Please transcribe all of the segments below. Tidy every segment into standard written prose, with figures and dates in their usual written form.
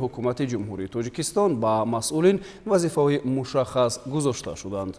ҳукумати ҷумҳурии Тоҷикистон ба масъулин вазифаҳои мушаххас гузошта шуданд.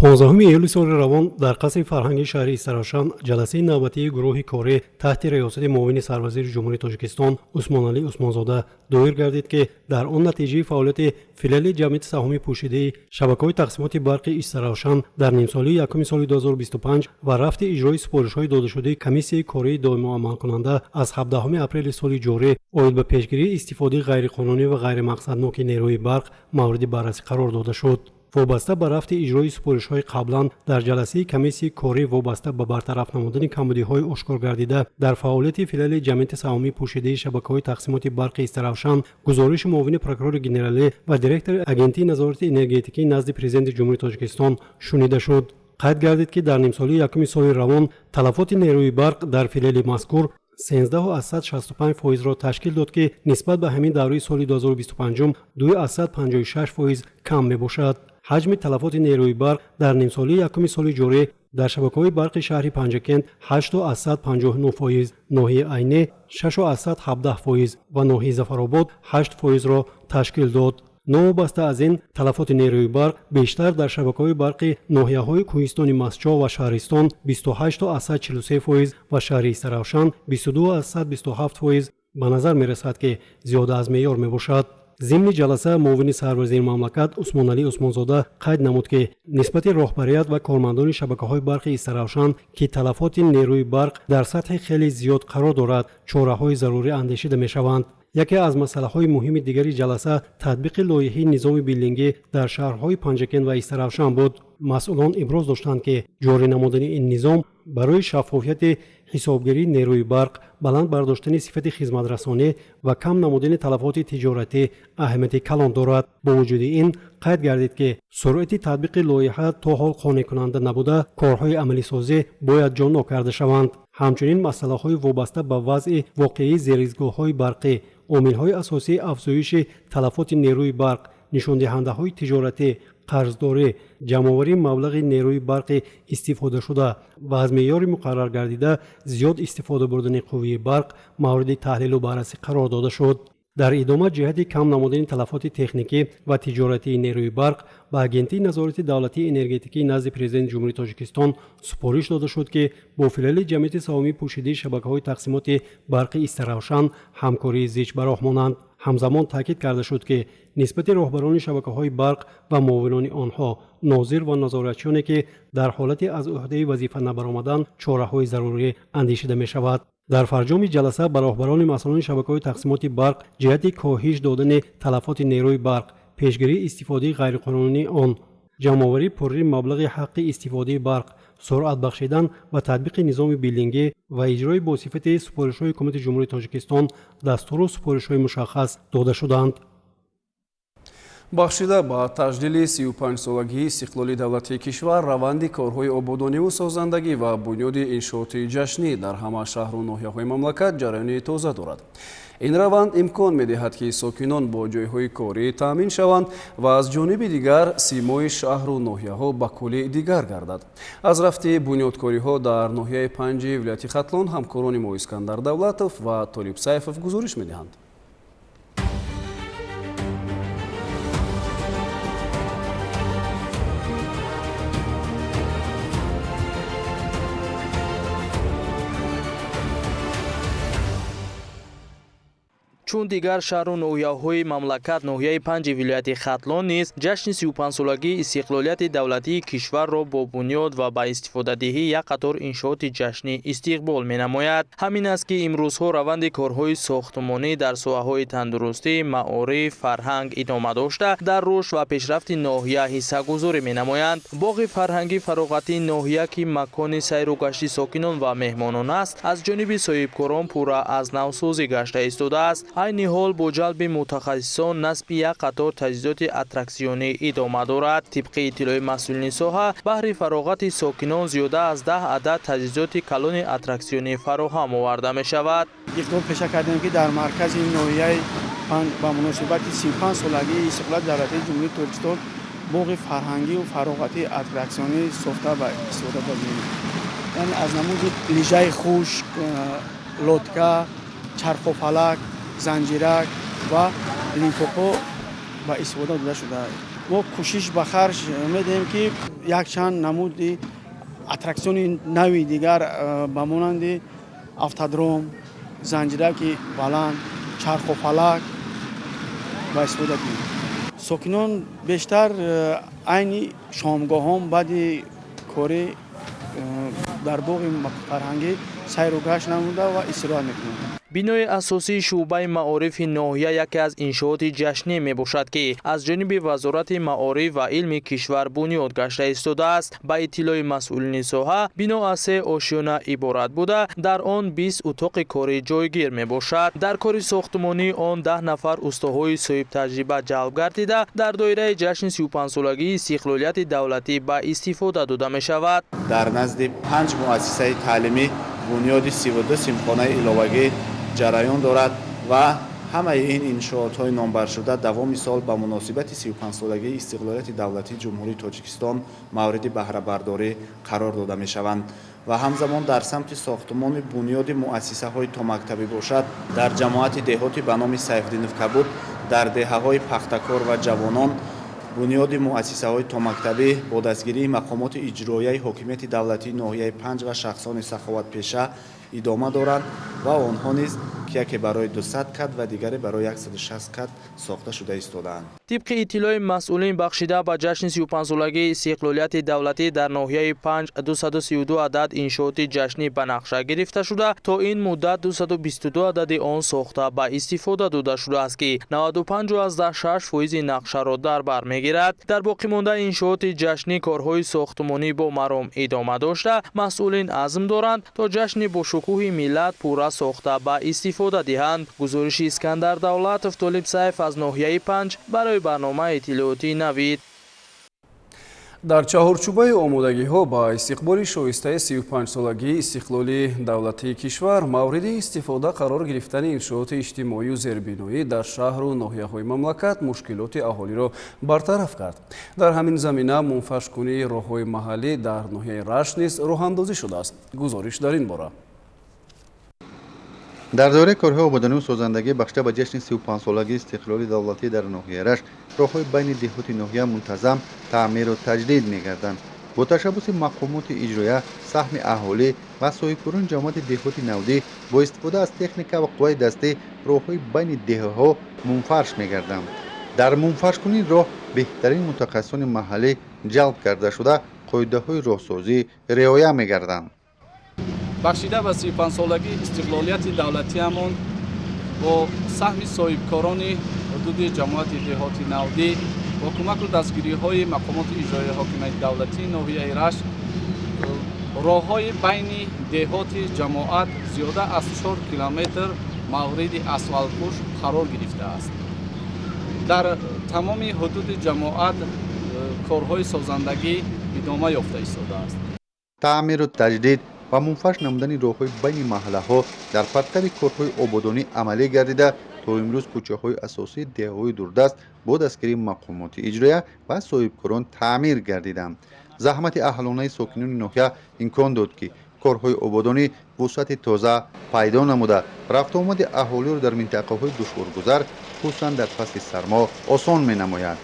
15 июли соли равон дар қасри фарҳанги шаҳри Истарошан ҷаласаи навбатии гурӯҳи корӣ таҳти раёсати муовини сарвазири ҷумҳурии Тоҷикистон Усмоналӣ Усмонзода доир гардид, ки дар он натиҷаи фаъолияти филиали ҷамъияти саҳмии пӯшидаи шабакаҳои тақсимоти барқи Истарошан дар нимсолии якуми соли 2025 ва рафти иҷрои супоришҳои додашудаи комиссияи кории доимо амалкунанда аз 17 апрели соли ҷорӣ оид ба пешгирии истифодаи ғайриқонунӣ ва ғайримақсадноки нерӯи барқ мавриди баррасӣ қарор дода шуд. вобаста ба рафти иҷрои супоришҳои қаблан дар ҷаласаи комиссияи корӣ вобаста ба бартараф намудани камбудиҳои ошкор гардида дар фаъолияти филиали ҷамъияти саҳмии пӯшидаи шабакаҳои тақсимоти барқи Истарошан гузориши муовини прокурори генералӣ ва директори агентии назорати энергетикӣ назди президенти ҷумҳурии Тоҷикистон шунида шуд. қайд гардид, ки дар нимсолии якуми соли равон талафоти нерӯи барқ дар филиали мазкур 13.165% ташкил дод, ки нисбат ба ҳамин давраи соли 2025 2.56% кам мебошад. ҳаҷми талафоти нерӯи барқ дар нимсолии якуми соли ҷорӣ дар шабакаҳои барқи шаҳри Панҷакент 8.59%, ноҳияи Айне 6.17% ва ноҳияи Зафаробод 8%-ро ташкил дод. новобаста аз ин талафоти нерӯи барқ бештар дар шабакаҳои барқи ноҳияҳои кӯҳистони Масчо ва Шаҳристон 28.43% ва шаҳри Истарошан 22.27%. ба назар мерасад, ки зиёда аз меъёр мебошад. зимни ҷаласа муовини сарвазири мамлакат Усмоналӣ Усмонзода қайд намуд, ки нисбати роҳбарият ва кормандони шабакаҳои барқи Истарошан ки талафоти нерӯи барқ дар сатҳи хеле зиёд қарор дорад, чораҳои зарурӣ андешида мешаванд. яке аз масъалаҳои муҳими дигари ҷаласа татбиқи лоиҳаи низоми билдингӣ дар шаҳрҳои Панҷакент ва Истарошан буд. масъулон иброз доштанд, ки ҷорӣ намудани ин низом барои шаффофияти ҳисобгирии нерӯи барқ, баланд бардоштани сифати хизматрасонӣ ва кам намудани талафоти тиҷоратӣ аҳамияти калон дорад. бо вуҷуди ин қайд гардид, ки суръати татбиқи лоиҳа то ҳол қонеъкунанда набуда, корҳои амалисозӣ бояд ҷонно карда шаванд. ҳамчунин масъалаҳои вобаста ба вазъи воқеии зеристгоҳҳои барқӣ, омилҳои асосии афзоиши талафоти нерӯи барқ, нишондиҳандаҳои тиҷоратӣ, қарздорӣ, ҷамъоварии маблағи нерӯи барқи истифодашуда ва аз меъёри муқаррар гардида зиёд истифода бурдани қуввии барқ мавриди таҳлилу баррасӣ қарор дода шуд. дар идома ҷиҳати кам намудани талафоти техникӣ ва тиҷоратии нерӯи барқ ба агентии назорати давлатии энергетикӣ назди президенти ҷумҳурии Тоҷикистон супориш дода шуд, ки бо филиали ҷамъияти саҳмии пӯшидаи шабакаҳои тақсимоти барқи Истарошан ҳамкории зич ба роҳ монанд. ҳамзамон таъкид карда шуд, ки нисбати роҳбарони шабакаҳои барқ ва муовинони онҳо, нозир ва назоратчиёне, ки дар ҳолати аз уҳдаи вазифа набаромадан чораҳои зарурӣ андешида мешавад. дар фарҷоми ҷаласа ба роҳбарони масъулони шабакаҳои тақсимоти барқ ҷиҳати коҳиш додани талафоти нерӯи барқ, пешгирии истифодаи ғайриқонунии он, ҷамъоварии пурри маблағи ҳаққи истифодаи барқ, суръат бахшидан ва татбиқи низоми билдингӣ ва иҷрои босифати супоришҳои ҳукумати ҷумҳурии Тоҷикистон дастуру супоришҳои мушаххас дода шуданд. бахшида ба таҷдили 35-солагии истиқлоли давлатии кишвар раванди корҳои ободониву созандагӣ ва бунёди иншооти ҷашнӣ дар ҳама шаҳру ноҳияҳои мамлакат ҷараёни тоза дорад. ин раванд имкон медиҳад, ки сокинон бо ҷойҳои корӣ таъмин шаванд ва аз ҷониби дигар симои шаҳру ноҳияҳо ба кулли дигар гардад. аз рафти бунёдкориҳо дар ноҳияи панҷи вилояти Хатлон ҳамкорони мо Искандар Давлатов ва Толиб Саифов гузориш медиҳанд. чун дигар шаҳру ноҳияҳои мамлакат ноҳияи панҷи вилояти Хатлон низ ҷашни 35-солагии истиқлолияти давлатии кишварро бо бунёд ва ба истифодадиҳии як қатор иншооти ҷашнӣ истиқбол менамояд. ҳамин аст, ки имрӯзҳо раванди корҳои сохтмонӣ дар соҳаҳои тандурустӣ, маориф, фарҳанг идома дошта дар рушд ва пешрафти ноҳия ҳиссагузорӣ менамоянд. боғи фарҳангӣ фароғатии ноҳия, ки макони сайру гашти сокинон ва меҳмонон аст, аз ҷониби соҳибкорон пурра аз навсозӣ гашта истодааст. айни ҳол бо ҷалби мутахассисон насби як қатор таҷҳизоти аттраксионӣ идома дорад. тибқи иттилои масъулини соҳа, баҳри фароғати сокинон зиёда аз 10 адад таҷҳизоти калони аттраксионӣ фароҳам оварда мешавад. иқдом пеша кардем, ки дар маркази ноҳияи ба муносибати 35-солагии истиқлолияти давлатии ҷумҳурии Тоҷикистон боғи фарҳангию фароғатии аттраксионӣ софта ба истифода пазирем. яъне аз намуди лижаи хушк, лодка, чарху фалак, занҷирак ва лимфопо ба истифода дода шудааст. мо кӯшиш ба харҷ медиҳем ки якчанд намуди аттраксиони нави дигар ба монанди автодром, занҷираки баланд, чарху фалак ба истифода кунем. сокинон бештар айни шомгоҳон баъди кори дар боғи фарҳангӣ сайру гашт намуда ва истироҳат мекунанд. бинои асосии шуъбаи маорифи ноҳия яке аз иншооти ҷашние мебошад ки аз ҷониби вазорати маориф ва илми кишвар бунёд гашта истодааст. Ба иттилои масъулини соҳа, бино аз 3 ошёна иборат буда, дар он 20 утоқи корӣ ҷойгир мебошад. дар кори сохтмонӣ он 10 нафар устоҳои соҳибтаҷриба ҷалб гардида, дар доираи ҷашни 35-солагии истиқлолияти давлатӣ ба истифода дода мешавад. дар назди 5 муассисаи таълимӣ бунёди 32 симхонаи иловагӣ ҷараён дорад ва ҳамаи ин иншоотҳои номбаршуда давоми сол ба муносибати 35-солагии истиқлолияти давлатии ҷумҳурии Тоҷикистон мавриди баҳрабардорӣ қарор дода мешаванд ва ҳамзамон дар самти сохтмони бунёди муассисаҳои томактабӣ бошад, дар ҷамоати деҳотӣ ба номи Сайфиддинов Кабуд, дар деҳаҳои Пахтакор ва Ҷавонон бунёди муассисаҳои томактабӣ бо дастгирии мақомоти иҷроияи ҳокимияти давлатии ноҳияи 5 ва шахсони саховатпеша идома доранд ва онҳо низ яке барои 200 кат ва дигаре барои 160 кат сохта шуда истодаанд. тибқи иттилои масъулин бахшида ба ҷашни 35-солагии истиқлолияти давлатӣ дар ноҳияи 5 232 адад иншооти ҷашнӣ ба нақша гирифта шуда, то ин муддат 222 адади он сохта ба истифода дода шудааст ки 95.6% нақшаро дар бар мегирад. дар боқимонда иншооти ҷашнӣ корҳои сохтмонӣ бо маром идома дошта, масъулин азм доранд то ҷашни бошукӯҳи миллат пурра сохта ба истифода диҳанд. гузориши Искандар Давлатов, Толиб Сайф аз ноҳияи 5 барои барномаи иттилоотии Навид. дар чаҳорчӯбаи омодагиҳо ба истиқболи шоистаи 35-солагии истиқлоли давлатии кишвар мавриди истифода қарор гирифтани иншооти иҷтимоию зербиноӣ дар шаҳру ноҳияҳои мамлакат мушкилоти аҳолиро бартараф кард. дар ҳамин замина мунфашкунии роҳҳои маҳаллӣ дар ноҳияи Рашт низ роҳандозӣ шудааст. гузориш дар ин бора. дар доираи корҳои ободониву созандагӣ бахшида ба ҷашни 35-солагии истиқлоли давлатӣ дар ноҳияи Рашт, роҳҳои байни деҳоти ноҳия мунтазам таъмиру таҷдид мегарданд. бо ташаббуси мақомоти иҷроия, саҳми аҳолӣ ва соҳибкорони ҷамоати деҳоти навдӣ бо истифода аз техника ва қувваи дастӣ роҳҳои байни деҳаҳо мунфарш мегарданд. дар мунфаршкунии роҳ беҳтарин мутахассисони маҳаллӣ ҷалб карда шуда, қоидаҳои роҳсозӣ риоя мегарданд. бахшида ба 35-солагии истиқлолияти давлатиамон бо саҳми соҳибкорони ҳудуди ҷамоати деҳоти навдӣ бо кӯмаку дастгириҳои мақомоти иҷроияи ҳокимияти давлатии ноҳияи Рашт роҳҳои байни деҳоти ҷамоат зиёда аз 4 километр мавриди асфалтпӯш қарор гирифтааст. дар тамоми ҳудуди ҷамоат корҳои созандагӣ идома ёфта истодааст. таъмиру таҷдид ва мунфарш намудани роҳҳои байни маҳаллаҳо дар партави корҳои ободонӣ амалӣ гардида, то имрӯз кӯчаҳои асосии деҳаҳои дурдаст бо дастгирии мақомоти иҷроия ва соҳибкорон таъмир гардиданд. заҳмати аҳлонаи сокинони ноҳия имкон дод ки корҳои ободонӣ вусъати тоза пайдо намуда, рафтуомади аҳолиро дар минтақаҳои душворгузар, хусусан дар фасли сармо, осон менамояд.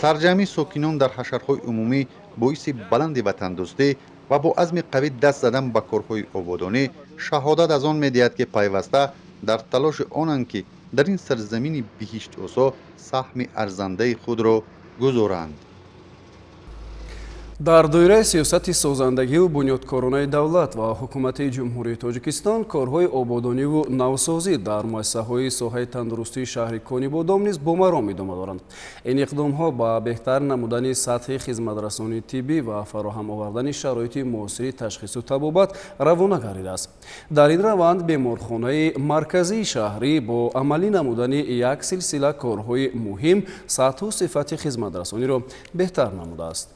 сарҷамъии сокинон дар ҳашарҳои умумӣ боиси баланди ватандӯстӣ ва бо азми қавӣ даст задан ба корҳои ободонӣ шаҳодат аз он медиҳад ки пайваста дар талоши онанд ки дар ин сарзамини биҳишт осо саҳми арзандаи худро гузоранд. дар доираи сиёсати созандагиву бунёдкоронаи давлат ва ҳукумати ҷумҳурии Тоҷикистон корҳои ободониву навсозӣ дар муассисаҳои соҳаи тандурустии шаҳри Конибодом низ бо маром идома доранд. ин иқдомҳо ба беҳтар намудани сатҳи хизматрасонии тиббӣ ва фароҳам овардани шароити муосири ташхису табобат равона гардидааст. дар ин раванд беморхонаи марказии шаҳрӣ бо амалӣ намудани як силсила корҳои муҳим сатҳу сифати хизматрасониро беҳтар намудааст.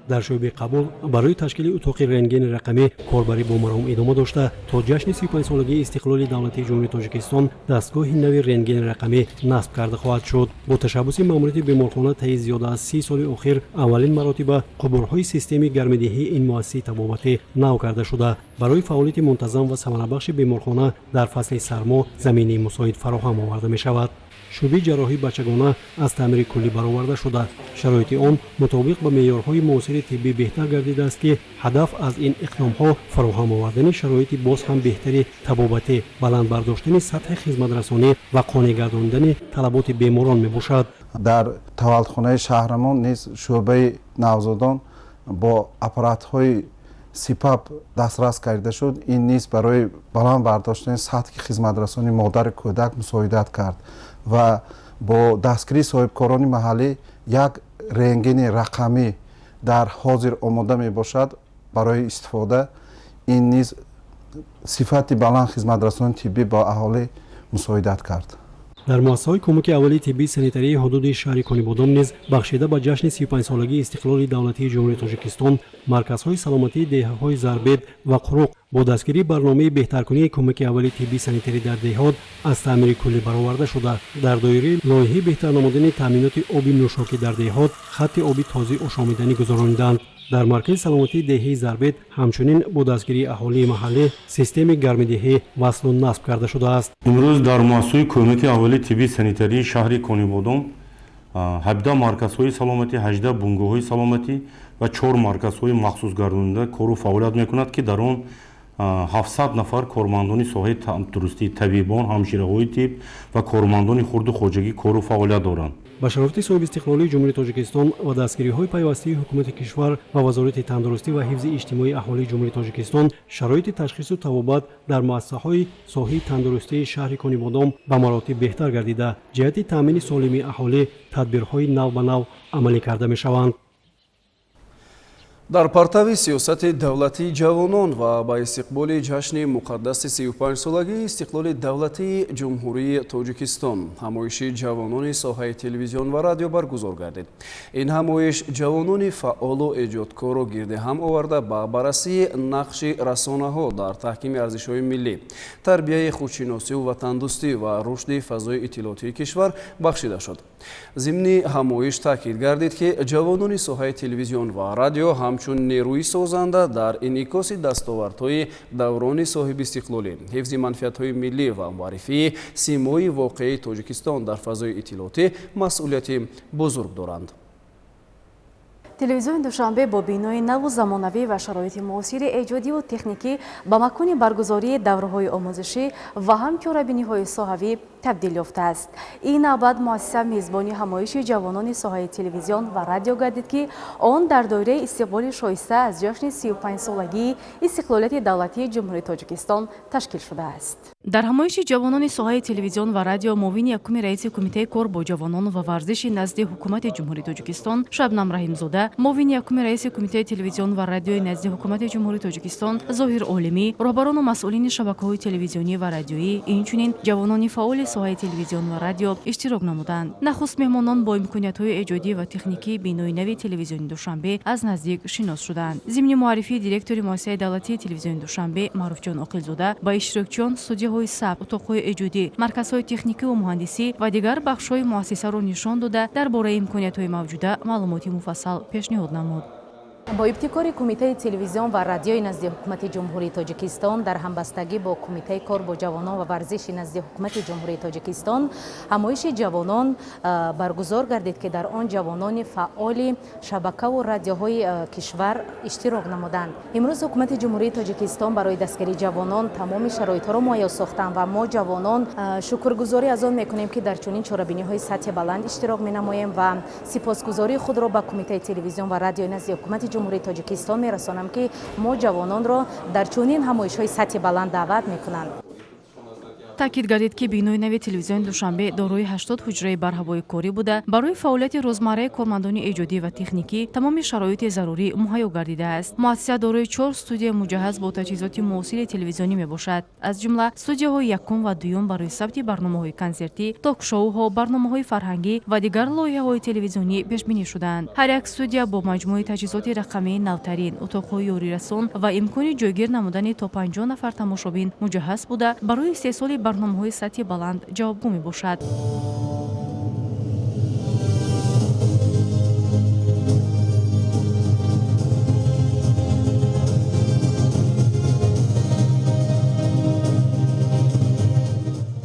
дар шӯъбаи қабул барои ташкили утоқи рентгени рақамӣ корбарӣ бо маром идома дошта то ҷашни 35-солагии истиқлоли давлатии ҷумҳурии тоҷикистон дастгоҳи нави рентгени рақамӣ насб карда хоҳад шуд. бо ташаббуси маъмурияти беморхона таи зиёда аз 30 соли охир аввалин маротиба қубурҳои системаи гармидиҳии ин муассисаи табобатӣ нав карда шуда барои фаъолияти мунтазам ва самарабахши беморхона дар фасли сармо заминии мусоид фароҳам оварда мешавад. шӯъбаи ҷарроҳии бачагона аз таъмири куллӣ бароварда шуда шароити он мутобиқ ба меъёрҳои муосири тиббӣ беҳтар гардидааст ки ҳадаф аз ин иқдомҳо фароҳам овардани шароити боз ҳам беҳтари табобатӣ, баланд бардоштани сатҳи хизматрасонӣ ва қонеъ гардондани талаботи беморон мебошад. дар таваллудхонаи шаҳрамон низ шӯъбаи навзодон бо аппаратҳои сипап дастрас карда шуд. ин низ барои баланд бардоштани сатҳи хизматрасони модари кӯдак мусоидат кард ва бо дастгирии соҳибкорони маҳаллӣ як рентгени рақамӣ дар ҳозир омода мебошад барои истифода. ин низ сифати баланд хизматрасони тиббӣ ба аҳолӣ мусоидат кард. дар муассисаҳои кӯмаки аввалии тиббии санитарии ҳудуди шаҳри Конибодом низ бахшида ба ҷашни 35-солагии истиқлоли давлатии ҷумҳурии Тоҷикистон марказҳои саломатии деҳаҳои Зарбед ва Қуруқ бо дастгирии барномаи беҳтаркунии кӯмаки аввалии тиббии санитарӣ дар деҳот аз таъмири куллӣ бароварда шуда дар доираи лоиҳаи беҳтарнамудани таъминоти оби нӯшокӣ дар деҳот хатти оби тозаи ошомиданӣ гузаронидаанд. дар маркази саломатии деҳаи Зарбед ҳамчунин бо дастгирии аҳолии маҳаллӣ системаи гармидиҳӣ васлу насб карда шудааст. имрӯз дар муассисаи кӯмаки аввалии тиббии санитарии шаҳри Конибодом 17 марказҳои саломатӣ, 18 бунгоҳҳои саломатӣ ва 4 марказҳои махсус гардонида кору фаъолият мекунад ки дар он 700 нафар кормандони соҳаи тандурустӣ, табибон, ҳамшираҳои тиб ва кормандони хурду хоҷагӣ кору фаъолият доранд. ба шарофати соҳибистиқлолии ҷумҳурии Тоҷикистон ва дастгириҳои пайвастии ҳукумати кишвар ва вазорати тандурустӣ ва ҳифзи иҷтимоии аҳолии ҷумҳурии Тоҷикистон шароити ташхису табобат дар муассисаҳои соҳаи тандурустии шаҳри Конибодом ба маротиб беҳтар гардида ҷиҳати таъмини солимии аҳолӣ тадбирҳои нав ба нав амалӣ карда мешаванд. дар партави сиёсати давлатии ҷавонон ва ба истиқболи ҷашни муқаддаси 35-солагии истиқлоли давлатии ҷумҳурии Тоҷикистон ҳамоиши ҷавонони соҳаи телевизион ва радио баргузор гардид. ин ҳамоиш ҷавонони фаъолу эҷодкорро гирди ҳам оварда ба баррасии нақши расонаҳо дар таҳкими арзишҳои миллӣ, тарбияи худшиносиву ватандӯстӣ ва рушди фазои иттилоотии кишвар бахшида шуд. зимни ҳамоиш таъкид гардид ки ҷавонони соҳаи телевизион ва радио ҳамчун нерӯи созанда дар инъикоси дастовардҳои даврони соҳибистиқлолӣ, ҳифзи манфиатҳои миллӣ ва муаррифии симои воқеии Тоҷикистон дар фазои иттилоотӣ масъулияти бузург доранд. телевизиони душанбе бо бинои наву замонавӣ ва шароити муосири эҷодиву техникӣ ба макони баргузории давраҳои омӯзишӣ ва ҳам чорабиниҳои соҳавӣ табдил ёфтааст. ин навбат муассиса мезбони ҳамоиши ҷавонони соҳаи телевизион ва радио гардид ки он дар доираи истиқболи шоиста аз ҷашни 35-солагии истиқлолияти давлатии ҷумҳурии Тоҷикистон ташкил шудааст. дар ҳамоиши ҷавонони соҳаи телевизион ва радио муовини якуми раиси кумитаи кор бо ҷавонон ва варзиши назди ҳукумати ҷумҳурии Тоҷикистон Шабнам Раҳимзода, муовини якуми раиси кумитаи телевизион ва радиои назди ҳукумати ҷумҳурии Тоҷикистон Зоҳир Олимӣ, роҳбарону масъулини шабакаҳои телевизионӣ ва радиоӣ, инчунин ҷавонони фаъоли соҳаи телевизион ва радио иштирок намуданд. нахуст меҳмонон бо имкониятҳои эҷодӣ ва техникии бинои нави телевизиони Душанбе аз наздик шинос шуданд. зимни муаррифии директори муассисаи давлатии телевизиони Душанбе Маъруфҷон Оқилзода ба иштирокчиён студияҳои сабт, утоқҳои эҷодӣ, марказҳои техникиву муҳандисӣ ва дигар бахшҳои муассисаро нишон дода дар бораи имкониятҳои мавҷуда маълумоти муфассал пешниҳод намуд. бо ибтикори кумитаи телевизион ва радиои назди ҳукумати ҷумҳурии Тоҷикистон дар ҳамбастагӣ бо кумитаи кор бо ҷавонон ва варзиши назди ҳукумати ҷумҳурии Тоҷикистон ҳамоиши ҷавонон баргузор гардид ки дар он ҷавонони фаъоли шабакаву радиоҳои кишвар иштирок намуданд. имрӯз ҳукумати ҷумҳурии Тоҷикистон барои дастгирии ҷавонон тамоми шароитҳоро муайян сохтанд ва мо ҷавонон шукргузорӣ аз он мекунем ки дар чунин чорабиниҳои сатҳи баланд иштирок менамоем ва сипосгузории худро ба кумитаи телевизион ва радиои назди ҳукумати ҷумҳурии Тоҷикистон мерасонам ки мо ҷавононро дар чунин ҳамоишҳои сатҳи баланд даъват мекунанд. таъкид гардид ки бинои нави телевизиони душанбе дорои 80 ҳуҷраи барҳавои корӣ буда барои фаъолияти рӯзмарраи кормандони эҷодӣ ва техникӣ тамоми шароити зарурӣ муҳайё гардидааст. муассиса дорои 4 студия муҷаҳҳаз бо таҷҳизоти муосири телевизионӣ мебошад. аз ҷумла студияҳои якум ва дуюм барои сабти барномаҳои консертӣ, ток-шоуҳо, барномаҳои фарҳангӣ ва дигар лоиҳаҳои телевизионӣ пешбинӣ шуданд. ҳар як студия бо маҷмӯи таҷҳизоти рақамии навтарин, утоқҳои ёрирасон ва имкони ҷойгир намудани то 50 нафар тамошобин муҷаҳҳаз буда барои истеҳсоли барномаҳои сатҳи баланд ҷавобгӯ мебошад.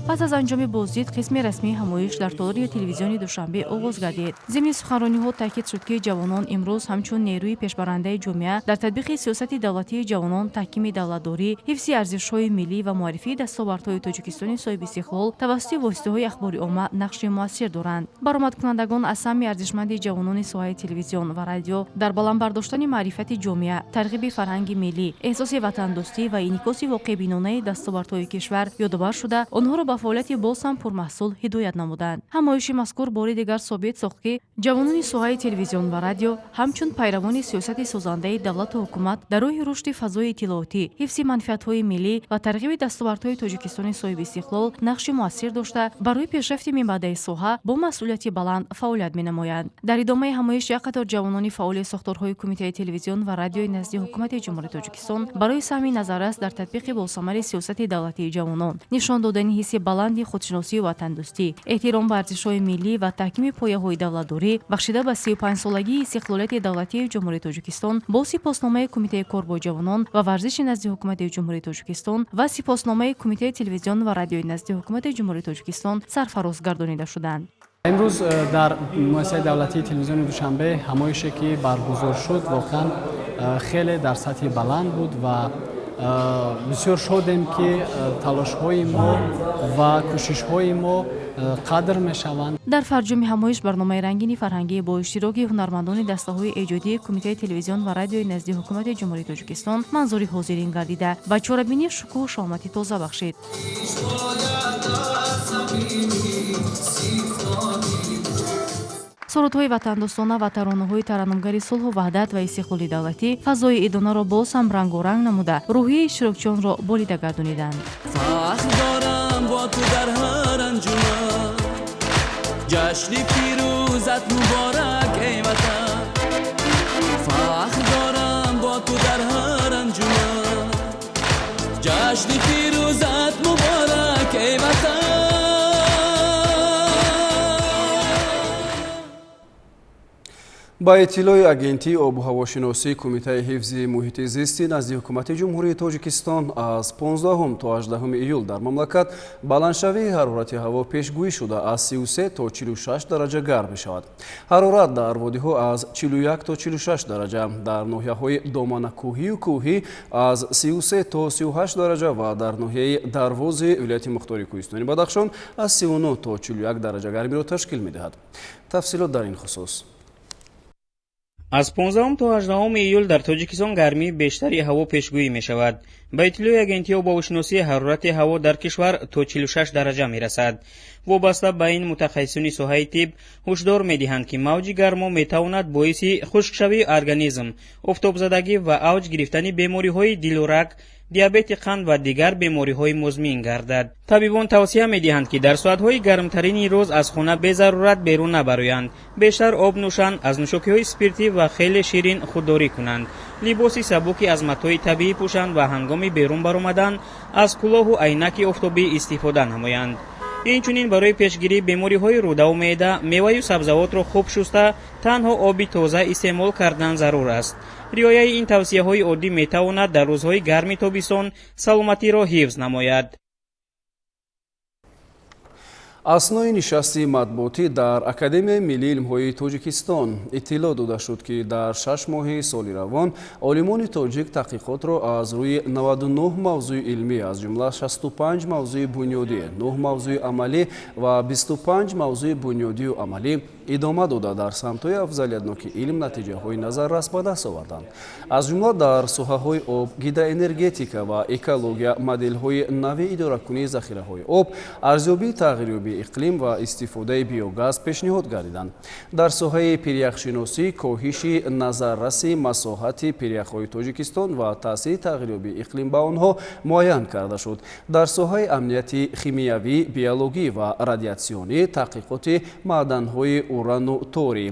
пас аз анҷоми боздид қисми расмии ҳамоиш дар толори телевизиони душанбе оғоз гардид. зимни суханрониҳо таъкид шуд ки ҷавонон имрӯз ҳамчун нерӯи пешбарандаи ҷомеа дар татбиқи сиёсати давлатии ҷавонон, таҳкими давлатдорӣ, ҳифзи арзишҳои миллӣ ва муаррифии дастовардҳои Тоҷикистони соҳиби истиқлол тавассути воситаҳои ахбори омма нақши муассир доранд. баромадкунандагон аз саҳми арзишманди ҷавонони соҳаи телевизион ва радио дар баландбардоштани маърифати ҷомеа, тарғиби фарҳанги миллӣ, эҳсоси ватандӯстӣ ва инъикоси воқеъбинонаи дастовардҳои кишвар ёдовар шуда, онҳоро ба фаъолияти боз ҳам пурмаҳсул ҳидоят намуданд. ҳамоиши мазкур бори дигар собит сохт ки ҷавонони соҳаи телевизион ва радио ҳамчун пайравони сиёсати созандаи давлату ҳукумат дар роҳи рушди фазои иттилоотӣ, ҳифзи манфиатҳои миллӣ ва тарғиби дастовардҳои Тоҷикистони соҳиби истиқлол нақши муассир дошта барои пешрафти минбаъдаи соҳа бо масъулияти баланд фаъолият менамоянд. дар идомаи ҳамоиш як қатор ҷавонони фаъоли сохторҳои кумитаи телевизион ва радиои назди ҳукумати ҷумҳурии Тоҷикистон барои саҳми назаррас дар татбиқи босамари сиёсати давлатии ҷавонон, нишон додани ҳисси баланди худшиносию ватандӯстӣ, эҳтиром ба арзишҳои миллӣ ва таҳкими пояҳои давлатдорӣ бахшида ба 35-солагии истиқлолияти давлатии ҷумҳурии Тоҷикистон бо сипосномаи кумитаи кор бо ҷавонон ва варзиши назди ҳукумати ҷумҳурии Тоҷикистон ва сипосномаи кумитаи телевизион ва радиои назди ҳукумати ҷумҳурии Тоҷикистон сарфароз гардонида шуданд. امروز در مؤسسه دولتی تلویزیون دوشنبه همایشی که برگزار شد واقعا خیلی در سطح بلند بود و بسیار شدیم که تلاش‌های ما و کوشش‌های ما قدر می‌شوند. در فرجام همایش برنامه رنگینی فرهنگی با اشتراک هنرمندان دسته‌های ایجادی کمیته تلویزیون و رادیوی نزدی حکومت جمهوری تاجیکستان منظوری حاضرین گردیده و چهاربینی شکوه و شامت تازه بخشید. сурудҳои ватандӯстона ва таронаҳои тараннумгари сулҳу ваҳдат ва истиқлоли давлатӣ фазои идонаро боз ҳам рангоранг намуда рӯҳияи иштирокчиёнро болида гардониданд. фахр дорам бо ту дар ҳар анҷуман, ҷашни пирӯзат муборак эй ватан. фахр дорам бо ту дар ҳар анҷуман, ҷашни пирӯзат муборак эй ватан. ба иттилои агентии обу ҳавошиносии кумитаи ҳифзи муҳити зисти назди ҳукумати ҷумҳурии Тоҷикистон аз 15 то 18 июл дар мамлакат баландшавии ҳарорати ҳаво пешгӯӣ шуда аз 33 то 46 дараҷа гарм мешавад. ҳарорат дар водиҳо аз 41 то 46 дараҷа, дар ноҳияҳои доманакӯҳию кӯҳӣ аз 33 то 38 дараҷа ва дар ноҳияи дарвози вилояти мухтори кӯҳистони Бадахшон аз 39 то 41 дараҷа гармиро ташкил медиҳад. тафсилот дар ин хусус. аз 15 то 18 июл дар Тоҷикистон гармии бештари ҳаво пешгӯӣ мешавад. ба иттилои агентии обуҳавошиносии ҳарорати ҳаво дар кишвар то 46 дараҷа мерасад. вобаста ба ин мутахассисони соҳаи тиб ҳушдор медиҳанд ки мавҷи гармо метавонад боиси хушкшавии организм, офтобзадагӣ ва авҷ гирифтани бемориҳои дилу раг, диабети қанд ва дигар бемориҳои музмин гардад. табибон тавсия медиҳанд ки дар соатҳои гармтарини рӯз аз хона безарурат берун набароянд, бештар об нӯшанд, аз нӯшокиҳои спиртӣ ва хеле ширин худдорӣ кунанд, либоси сабуки аз матои табиӣ пӯшанд ва ҳангоми берун баромадан аз кӯлоҳу айнаки офтобӣ истифода намоянд. инчунин барои пешгирии бемориҳои рӯдаву меъда меваю сабзавотро хуб шуста танҳо оби тоза истеъмол кардан зарур аст. риояи ин тавсияҳои оддӣ метавонад дар рӯзҳои гарми тобистон саломатиро ҳифз намояд. аснои нишасти матбуотӣ дар Академияи Миллии илмҳои Тоҷикистон иттилоъ дода шуд ки дар 6 моҳи соли равон олимони тоҷик таҳқиқотро аз рӯи 99 мавзӯи илмӣ аз ҷумла 65 мавзӯи бунёдӣ, 9 мавзӯи амалӣ ва 25 мавзӯи бунёдию амалӣ идома дода дар самтҳои афзалиятноки илм натиҷаҳои назаррас ба даст оварданд. Аз ҷумла дар соҳаҳои об, гидроэнергетика ва экология, моделҳои нави идоракунии захираҳои об, арзёбии тағйирёбии иқлим ва истифодаи биогаз пешниҳод гардиданд. Дар соҳаи пиряхшиносӣ коҳиши назарраси масоҳати пиряхҳои Тоҷикистон ва таъсири тағйирёбии иқлим ба онҳо муайян карда шуд. Дар соҳаи амнияти химиявӣ, биологӣ ва радиатсионӣ, таҳқиқоти маъданҳои урану торий,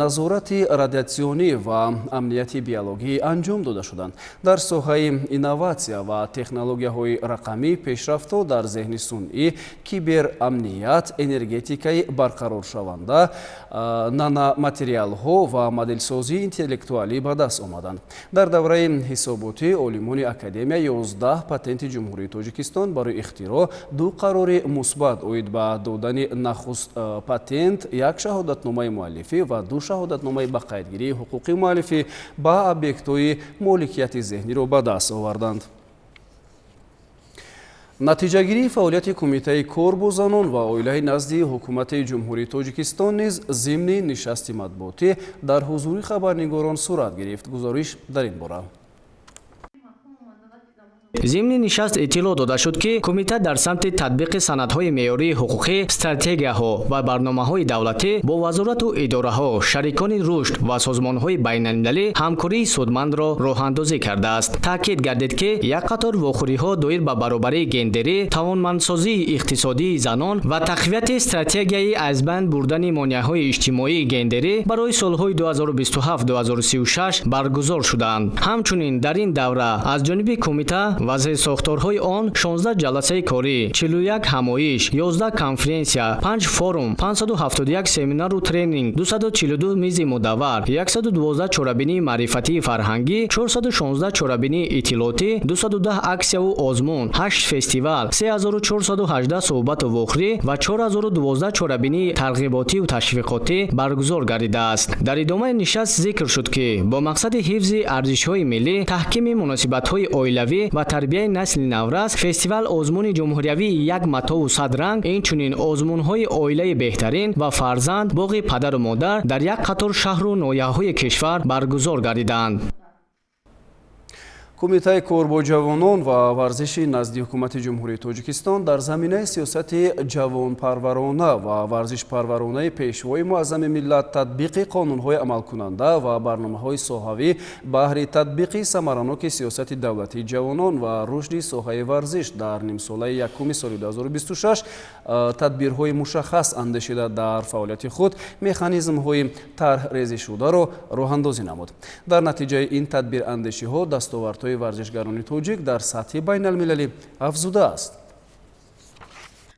назорати радиатсионӣ ва амнияти биологӣ анҷом дода шуданд. Дар соҳаи инноватсия ва технологияҳои рақамӣ, пешрафтҳо дар зеҳни сунъӣ, киберамният, энергетикаи барқароршаванда, наноматериалҳо ва моделсозии интеллектуалӣ ба даст омаданд. Дар давраи ҳисоботӣ олимони академия 11 патенти ҷумҳурии Тоҷикистон барои ихтироъ, 2 қарори мусбат оид ба додани нахуст патент, 1 шаҳодатномаи муаллифӣ ва 2 шаҳодатномаи ба қайдгирии ҳуқуқи муаллифӣ ба объектҳои моликияти зеҳниро ба даст оварданд. натиҷагирии фаъолияти Кумитаи кор бо занон ва оилаи назди ҳукумати ҷумҳурии Тоҷикистон низ зимни нишасти матбуотӣ дар ҳузури хабарнигорон сурат гирифт. гузориш дар ин бора. зимни нишаст иттилоъ дода шуд ки кумита дар самти татбиқи санадҳои меъёрии ҳуқуқӣ, стратегияҳо ва барномаҳои давлатӣ бо вазорату идораҳо, шарикони рушд ва созмонҳои байналмилалӣ ҳамкории судмандро роҳандозӣ кардааст. таъкид гардид ки як қатор вохӯриҳо доир ба баробарии гендерӣ, тавонмандсозии иқтисодии занон ва тақвияти стратегияи аз байн бурдани монеаҳои иҷтимоии гендерӣ барои солҳои 2027-2036 баргузор шуданд. ҳамчунин дар ин давра аз ҷониби кумита вазъи сохторҳои он 16 ҷаласаи корӣ, 41 ҳамоиш, 11 конференсия, 5 форум, 571 семинару тренинг, 242 мизи мудаввар, 112 чорабинии маърифатии фарҳангӣ, 416 чорабинии иттилоотӣ, 210 аксияву озмун, 8 фестивал, 3418 суҳбату вохӯрӣ ва 4012 чорабинии тарғиботию ташвиқотӣ баргузор гардидааст. дар идомаи нишаст зикр шуд ки бо мақсади ҳифзи арзишҳои миллӣ, таҳкими муносибатҳои оилавӣ ва тарбияи насли наврас, фестивал озмуни ҷумҳуриявии як матову сад ранг, инчунин озмунҳои оилаи беҳтарин ва фарзанд, боғи падару модар дар як қатор шаҳру ноҳияҳои кишвар баргузор гардиданд. Кумитаи кор бо ҷавонон ва варзиши назди ҳукумати ҷумҳурии Тоҷикистон дар заминаи сиёсати ҷавонпарварона ва варзишпарваронаи пешвои муаззами миллат, татбиқи қонунҳои амалкунанда ва барномаҳои соҳавӣ баҳри татбиқи самараноки сиёсати давлатии ҷавонон ва рушди соҳаи варзиш дар нимсолаи якуми соли 2026 тадбирҳои мушаххас андешида дар фаъолияти худ механизмҳои тарҳрезишударо роҳандозӣ намуд. дар натиҷаи ин тадбирандешиҳо дастовардҳои варзишгарони тоҷик дар сатҳи байналмилалӣ афзудааст.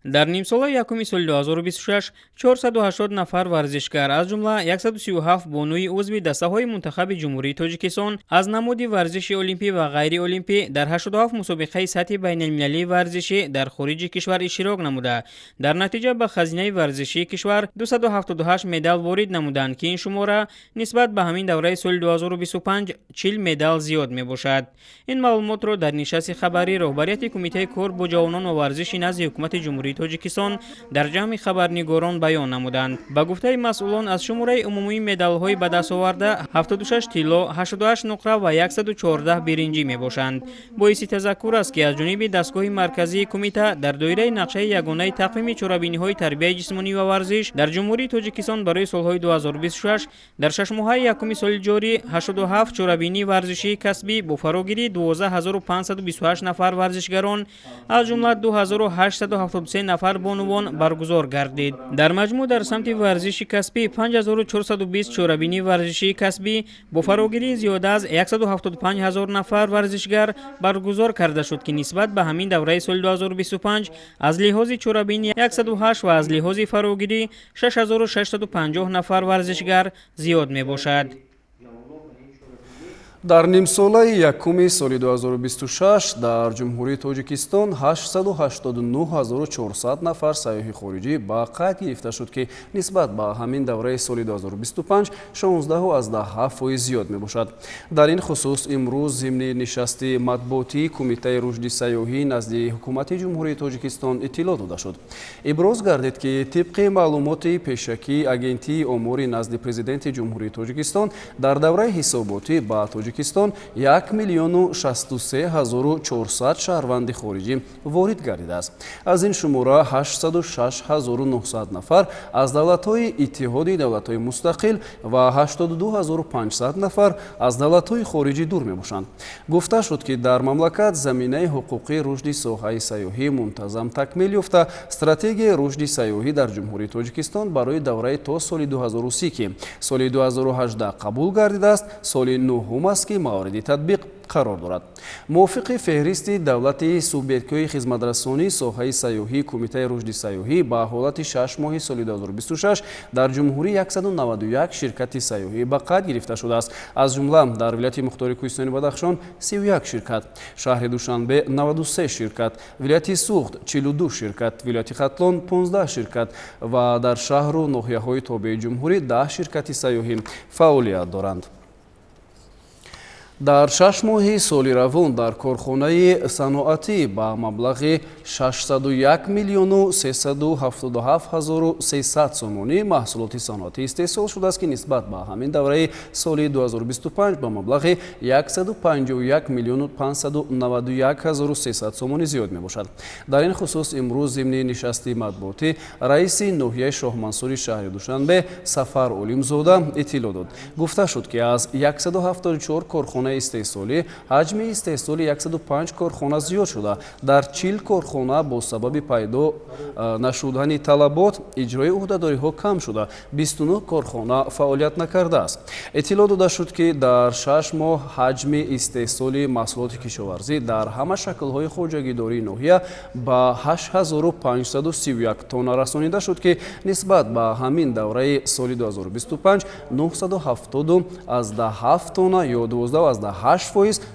дар нимсолаи якуми соли 2026 480 нафар варзишгар аз ҷумла 137 бонуи узви дастаҳои мунтахаби ҷумҳурии Тоҷикистон аз намуди варзиши олимпӣ ва ғайриолимпӣ дар 87 мусобиқаи сатҳи байналмилалии варзишӣ дар хориҷи кишвар иштирок намуда, дар натиҷа ба хазинаи варзишии кишвар 278 медал ворид намуданд ки ин шумора нисбат ба ҳамин давраи соли 2025 40 медал зиёд мебошад. ин маълумотро дар нишасти хабарӣ роҳбарияти Кумитаи кор бо ҷавонон ва варзиши назди ҳукумати ҷумҳурии Тоҷикистон дар ҷамъи хабарнигорон баён намуданд. ба гуфтаи масъулон аз шумораи умумии медалҳои ба дастоварда 76 тилло, 88 нуқра ва 114 биринҷӣ мебошанд. боиси тазаккур аст ки аз ҷониби дастгоҳи марказии кумита дар доираи нақшаи ягонаи тақвими чорабиниҳои тарбияи ҷисмонӣ ва варзиш дар ҷумҳурии Тоҷикистон барои солҳои 2026 дар шашмоҳаи якуми соли ҷорӣ 87 чорабинии варзишии касбӣ бо фарогирии 12528 нафар варзишгарон аз ҷумла 2873 нафар бонувон баргузор гардид. дар маҷмӯъ дар самти варзиши касбӣ 5420 чорабинии варзишии касбӣ бо фарогирии зиёда аз 175 000 нафар варзишгар баргузор карда шуд ки нисбат ба ҳамин давраи соли 2025 аз лиҳози чорабинӣ 108 ва аз лиҳози фарогирӣ 6650 нафар варзишгар зиёд мебошад. дар нимсолаи якуми соли 2026 дар ҷумҳурии тоҷикистон 889400 нафар сайёҳи хориҷӣ ба қайд гирифта шуд, ки нисбат ба ҳамин давраи соли 2025 16.7% зиёд мебошад. дар ин хусус имрӯз зимни нишасти матбуотии кумитаи рушди сайёҳӣ назди ҳукумати ҷумҳурии тоҷикистон иттилоъ дода шуд. иброз гардид, ки тибқи маълумоти пешакии агентии омури назди президенти ҷумҳурии тоҷикистон дар давраи ҳисоботӣ ба Тоҷикистон 1,63,400 шаҳрванди хориҷӣ ворид гардидааст. аз ин шумора 86900 нафар аз давлатҳои иттиҳоди давлатҳои мустақил ва 82500 нафар аз давлатҳои хориҷӣ дур мебошанд. гуфта шуд, ки дар мамлакат заминаи ҳуқуқи рушди соҳаи сайёҳӣ мунтазам такмил ёфта, стратегияи рушди сайёҳӣ дар ҷумҳурии тоҷикистон барои давраи то соли 2030, ки соли 2018 қабул гардидааст, соли нӯҳум аст, ки мавриди татбиқ қарор дорад. мувофиқи феҳристи давлати субъектҳои хизматрасонии соҳаи сайёҳӣ кумитаи рушди сайёҳӣ ба ҳолати 6 моҳи соли 2026 дар ҷумҳурӣ 191 ширкати сайёҳӣ ба қайд гирифта шудааст. аз ҷумла дар вилояти мухтори кӯҳистони Бадахшон 31 ширкат, шаҳри Душанбе 93 ширкат, вилояти Суғд 42 ширкат, вилояти Хатлон 15 ширкат ва дар шаҳру ноҳияҳои тобеи ҷумҳурӣ 10 ширкати сайёҳӣ фаъолият доранд. дар 6 моҳи соли равон дар корхонаи саноатӣ ба маблағи 601 миллиону 377 ҳазору 300 сомонӣ маҳсулоти саноатӣ истеҳсол шудааст, ки нисбат ба ҳамин давраи соли 2025 ба маблағи 151 миллиону 591 ҳазору 300 сомонӣ зиёд мебошад. дар ин хусус имрӯз зимни нишасти матбуотӣ раиси ноҳияи Шоҳмансури шаҳри Душанбе Сафар Олимзода иттилоъ дод. гуфта шуд, ки аз 174 корхона истеҳсолӣ ҳаҷми истеҳсоли 105 корхона зиёд шуда, дар 40 корхона бо сабаби пайдо нашудани талабот иҷрои ӯҳдадориҳо кам шуда, 29 корхона фаъолият накардааст. иттилоъ дода шуд, ки дар 6 моҳ ҳаҷми истеҳсоли маҳсулоти кишоварзӣ дар ҳама шаклҳои хоҷагидории ноҳия ба 8531 тонна расонида шуд, ки нисбат ба ҳамин давраи соли 2025 977 тонна ё 12.8%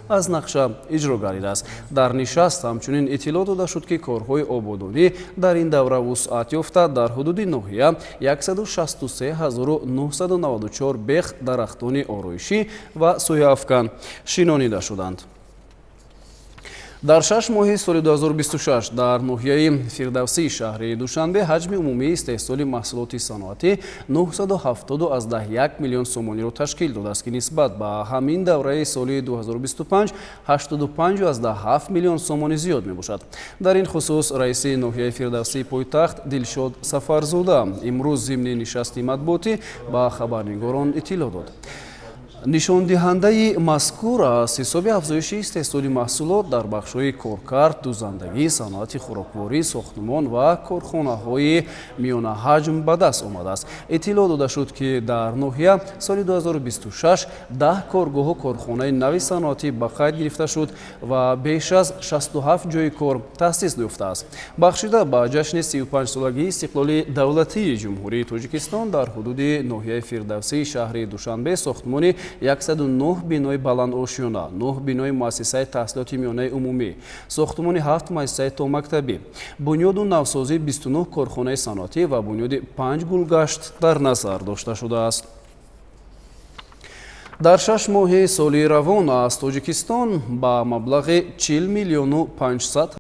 аз нақша иҷро гардидааст. дар нишаст ҳамчунин иттилоъ дода шуд, ки корҳои ободонӣ дар ин давра вусъат ёфта дар ҳудуди ноҳия 163994 бех дарахтони ороишӣ ва сояафкан шинонида шуданд. дар 6 моҳи соли 2026 дар ноҳияи Фирдавсии шаҳри Душанбе ҳаҷми умумии истеҳсоли маҳсулоти саноатӣ 971 миллион сомониро ташкил додааст, ки нисбат ба ҳамин давраи соли 2025 85.7 миллион сомонӣ зиёд мебошад. дар ин хусус раиси ноҳияи Фирдавсии пойтахт Дилшод Сафарзода имрӯз зимни нишасти матбуотӣ ба хабарнигорон иттилоъ дод. нишондиҳандаи мазкур аз ҳисоби афзоиши истеҳсоли маҳсулот дар бахшҳои коркард, дузандагӣ, саноати хӯрокворӣ, сохтмон ва корхонаҳои миёнаҳаҷм ба даст омадааст. иттилоъ дода шуд, ки дар ноҳия соли 2026 10 коргоҳу корхонаи нави саноатӣ ба қайд гирифта шуд ва беш аз 67 ҷойи кор таъсис ёфтааст. бахшида ба ҷашни 35-солагии истиқлолии давлатии ҷумҳурии Тоҷикистон дар ҳудуди ноҳияи Фирдавсии шаҳри Душанбе сохтмони 109 бинои баландошиёна, 9 бинои муассисаи таҳсилоти миёнаи умумӣ, сохтмони 7 муассисаи томактабӣ, бунёду навсозии 29 корхонаи саноатӣ ва бунёди 5 гулгашт дар назар дошта шудааст. дар 6 моҳи соли равон аз Тоҷикистон ба маблағи 40 миллиону 500